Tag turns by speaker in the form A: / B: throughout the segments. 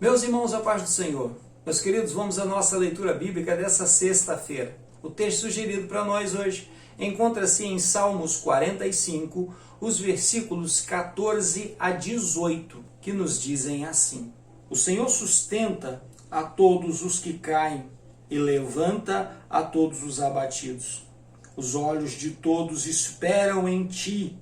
A: Meus irmãos, a paz do Senhor. Meus queridos, vamos à nossa leitura bíblica dessa sexta-feira. O texto sugerido para nós hoje encontra-se em Salmos 45, os versículos 14 a 18, que nos dizem assim: O Senhor sustenta a todos os que caem e levanta a todos os abatidos. Os olhos de todos esperam em ti,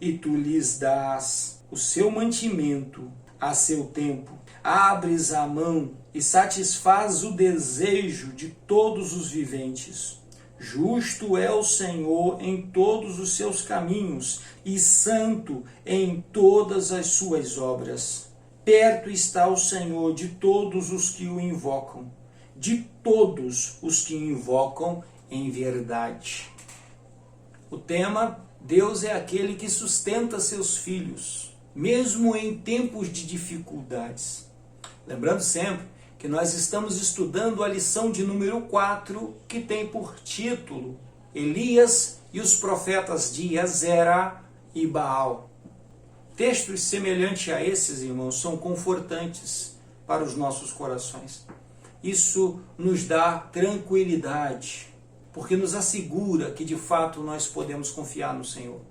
A: e tu lhes dás o seu mantimento a seu tempo. Abres a mão e satisfaz o desejo de todos os viventes. Justo é o Senhor em todos os seus caminhos e santo em todas as suas obras. Perto está o Senhor de todos os que o invocam, de todos os que invocam em verdade. O tema: Deus é aquele que sustenta seus filhos, mesmo em tempos de dificuldades. Lembrando sempre que nós estamos estudando a lição de número 4, que tem por título Elias e os profetas de Azera e Baal. Textos semelhantes a esses, irmãos, são confortantes para os nossos corações. Isso nos dá tranquilidade, porque nos assegura que de fato nós podemos confiar no Senhor,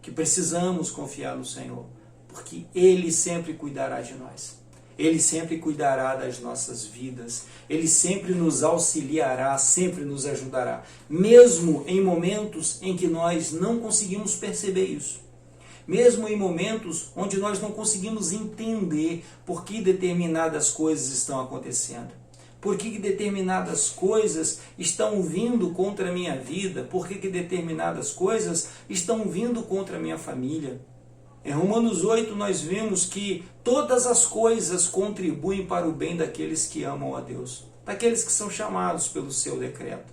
A: que precisamos confiar no Senhor, porque Ele sempre cuidará de nós. Ele sempre cuidará das nossas vidas, Ele sempre nos auxiliará, sempre nos ajudará, mesmo em momentos em que nós não conseguimos perceber isso, mesmo em momentos onde nós não conseguimos entender por que determinadas coisas estão acontecendo, por que determinadas coisas estão vindo contra a minha vida, por que determinadas coisas estão vindo contra a minha família. Em Romanos 8 nós vimos que todas as coisas contribuem para o bem daqueles que amam a Deus, daqueles que são chamados pelo seu decreto.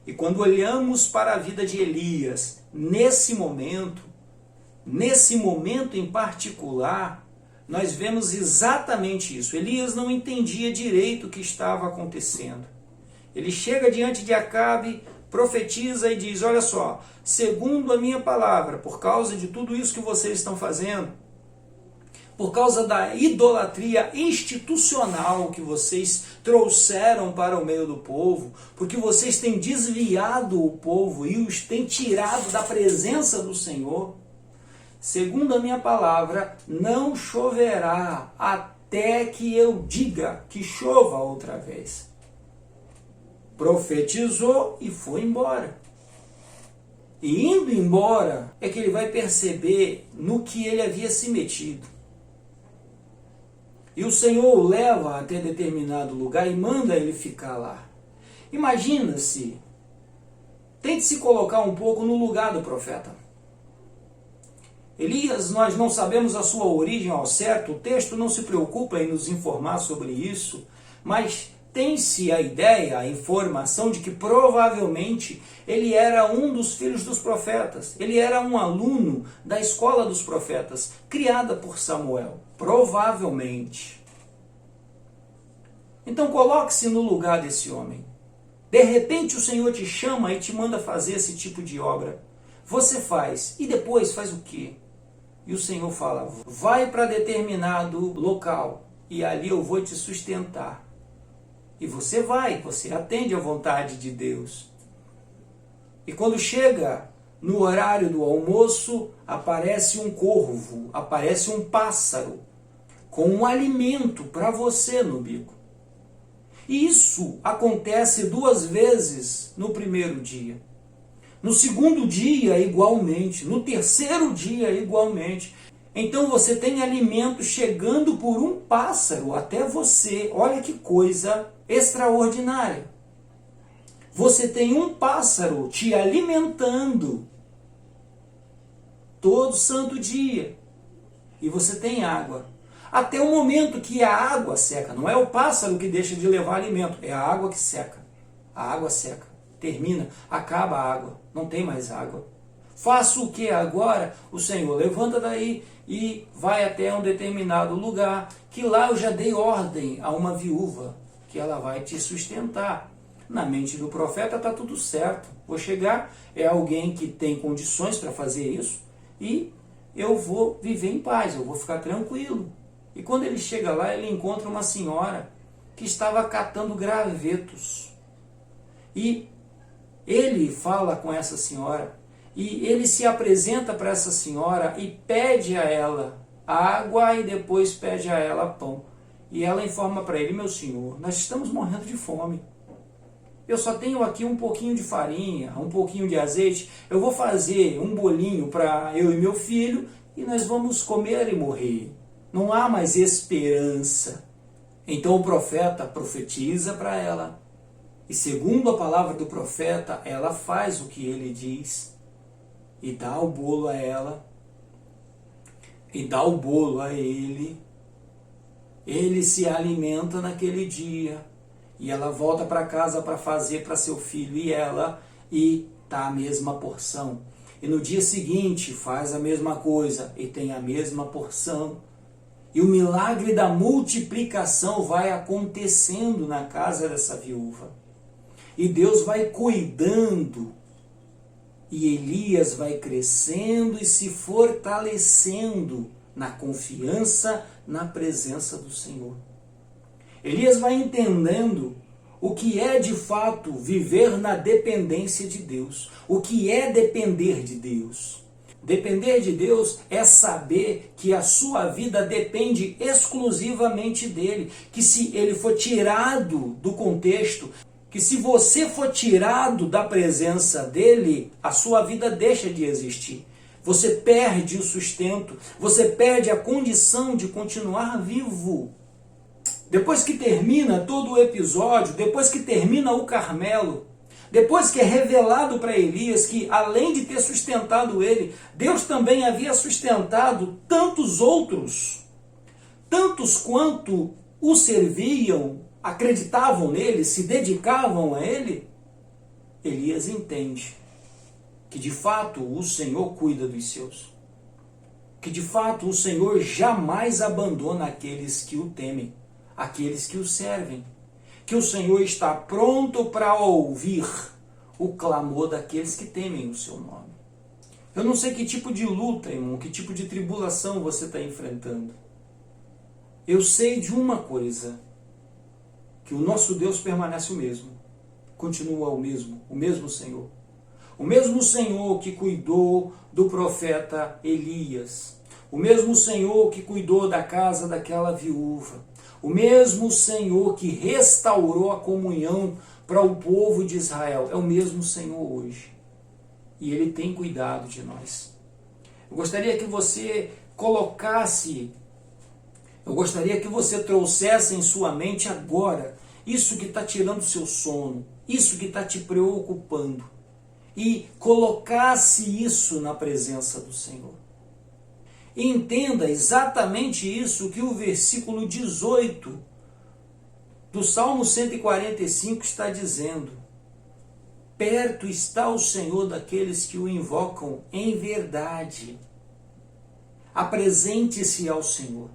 A: E quando olhamos para a vida de Elias, nesse momento em particular, nós vemos exatamente isso. Elias não entendia direito o que estava acontecendo. Ele chega diante de Acabe, profetiza e diz: olha só, segundo a minha palavra, por causa de tudo isso que vocês estão fazendo, por causa da idolatria institucional que vocês trouxeram para o meio do povo, porque vocês têm desviado o povo e os têm tirado da presença do Senhor, segundo a minha palavra, não choverá até que eu diga que chova outra vez. Profetizou e foi embora. E indo embora é que ele vai perceber no que ele havia se metido. E o Senhor o leva até determinado lugar e manda ele ficar lá. Imagina-se, tente se colocar um pouco no lugar do profeta. Elias, nós não sabemos a sua origem ao certo, o texto não se preocupa em nos informar sobre isso, mas tem-se a ideia, a informação de que provavelmente ele era um dos filhos dos profetas. Ele era um aluno da escola dos profetas, criada por Samuel. Provavelmente. Então coloque-se no lugar desse homem. De repente o Senhor te chama e te manda fazer esse tipo de obra. Você faz. E depois faz o quê? E o Senhor fala: vai para determinado local e ali eu vou te sustentar. E você vai, você atende à vontade de Deus. E quando chega no horário do almoço, aparece um corvo, aparece um pássaro, com um alimento para você no bico. E isso acontece 2 vezes no primeiro dia. No segundo dia, igualmente. No terceiro dia, igualmente. Então você tem alimento chegando por um pássaro até você. Olha que coisa extraordinária. Você tem um pássaro te alimentando todo santo dia. E você tem água. Até o momento que a água seca. Não é o pássaro que deixa de levar alimento, é a água que seca. A água seca. Termina, acaba a água. Não tem mais água. Faça o que agora? O Senhor levanta daí e vai até um determinado lugar, que lá eu já dei ordem a uma viúva, que ela vai te sustentar. Na mente do profeta está tudo certo. Vou chegar, é alguém que tem condições para fazer isso, e eu vou viver em paz, eu vou ficar tranquilo. E quando ele chega lá, ele encontra uma senhora que estava catando gravetos. E ele fala com essa senhora, e ele se apresenta para essa senhora e pede a ela água e depois pede a ela pão. E ela informa para ele: meu senhor, nós estamos morrendo de fome. Eu só tenho aqui um pouquinho de farinha, um pouquinho de azeite. Eu vou fazer um bolinho para eu e meu filho e nós vamos comer e morrer. Não há mais esperança. Então o profeta profetiza para ela. E segundo a palavra do profeta, ela faz o que ele diz. E dá o bolo a ela. E dá o bolo a ele. Ele se alimenta naquele dia. E ela volta para casa para fazer para seu filho e ela. E dá a mesma porção. E no dia seguinte faz a mesma coisa. E tem a mesma porção. E o milagre da multiplicação vai acontecendo na casa dessa viúva. E Deus vai cuidando. E Elias vai crescendo e se fortalecendo na confiança, na presença do Senhor. Elias vai entendendo o que é de fato viver na dependência de Deus. O que é depender de Deus. Depender de Deus é saber que a sua vida depende exclusivamente dele. Que se ele for tirado do contexto, que se você for tirado da presença dele, a sua vida deixa de existir. Você perde o sustento, você perde a condição de continuar vivo. Depois que termina todo o episódio, depois que termina o Carmelo, depois que é revelado para Elias que, além de ter sustentado ele, Deus também havia sustentado tantos outros, tantos quanto o serviam, acreditavam nele, se dedicavam a ele, Elias entende que de fato o Senhor cuida dos seus. Que de fato o Senhor jamais abandona aqueles que o temem, aqueles que o servem. Que o Senhor está pronto para ouvir o clamor daqueles que temem o seu nome. Eu não sei que tipo de luta, irmão, que tipo de tribulação você está enfrentando. Eu sei de uma coisa, que o nosso Deus permanece o mesmo, continua o mesmo Senhor. O mesmo Senhor que cuidou do profeta Elias, o mesmo Senhor que cuidou da casa daquela viúva, o mesmo Senhor que restaurou a comunhão para o povo de Israel, é o mesmo Senhor hoje. E Ele tem cuidado de nós. Eu gostaria que você trouxesse em sua mente agora isso que está tirando o seu sono, isso que está te preocupando, e colocasse isso na presença do Senhor. E entenda exatamente isso que o versículo 18 do Salmo 145 está dizendo. Perto está o Senhor daqueles que o invocam em verdade. Apresente-se ao Senhor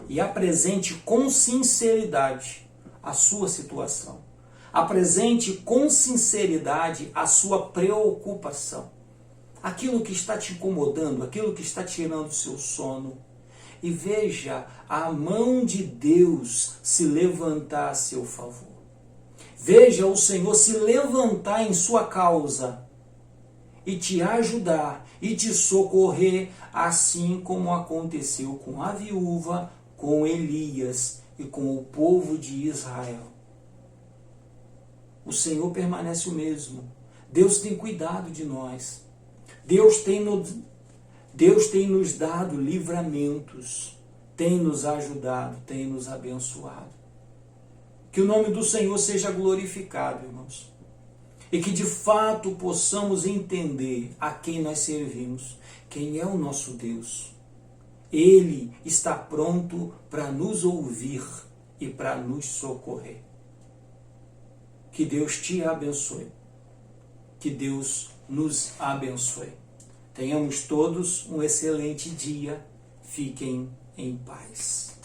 A: e apresente com sinceridade a sua situação. Apresente com sinceridade a sua preocupação. Aquilo que está te incomodando, aquilo que está tirando o seu sono. E veja a mão de Deus se levantar a seu favor. Veja o Senhor se levantar em sua causa e te ajudar e te socorrer, assim como aconteceu com a viúva, com Elias e com o povo de Israel. O Senhor permanece o mesmo. Deus tem cuidado de nós. Deus tem nos dado livramentos, tem nos ajudado, tem nos abençoado. Que o nome do Senhor seja glorificado, irmãos. E que de fato possamos entender a quem nós servimos, quem é o nosso Deus. Ele está pronto para nos ouvir e para nos socorrer. Que Deus te abençoe. Que Deus nos abençoe. Tenhamos todos um excelente dia. Fiquem em paz.